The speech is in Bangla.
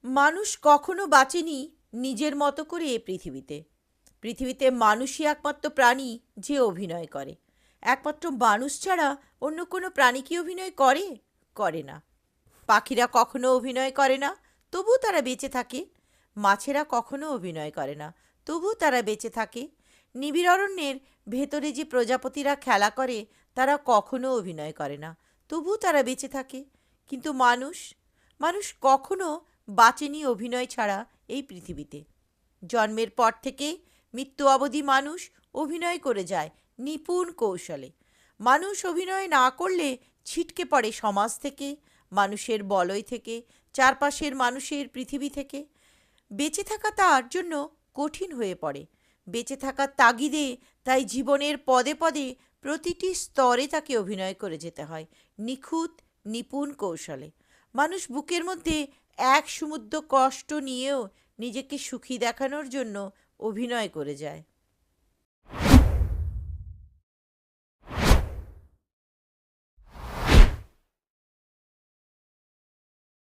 মানুষ কখনো বাঁচেনি নিজের মতো করে এ পৃথিবীতে। পৃথিবীতে মানুষই একমাত্র প্রাণী যে অভিনয় করে। একমাত্র মানুষ ছাড়া অন্য কোনো প্রাণী কি অভিনয় করে? করে না। পাখিরা কখনো অভিনয় করে না, তবুও তারা বেঁচে থাকে। মাছেরা কখনো অভিনয় করে না, তবুও তারা বেঁচে থাকে। নিবিড় অরণ্যের ভেতরে যে প্রজাপতিরা খেলা করে, তারা কখনো অভিনয় করে না, তবুও তারা বেঁচে থাকে। কিন্তু মানুষ, মানুষ কখনো বাঁচেনি অভিনয় ছাড়া এই পৃথিবীতে। জন্মের পর থেকে মৃত্যু অবধি মানুষ অভিনয় করে যায় নিপুণ কৌশলে। মানুষ অভিনয় না করলে ছিটকে পড়ে সমাজ থেকে, মানুষের বলয় থেকে, চারপাশের মানুষের পৃথিবী থেকে। বেঁচে থাকা তার জন্য কঠিন হয়ে পড়ে। বেঁচে থাকার তাগিদে তাই জীবনের পদে পদে প্রতিটি স্তরে তাকে অভিনয় করে যেতে হয় নিখুঁত নিপুণ কৌশলে। মানুষ বুকের মধ্যে এক সমুদ্র কষ্ট নিয়েও নিজেকে সুখী দেখানোর জন্য অভিনয় করে যায়।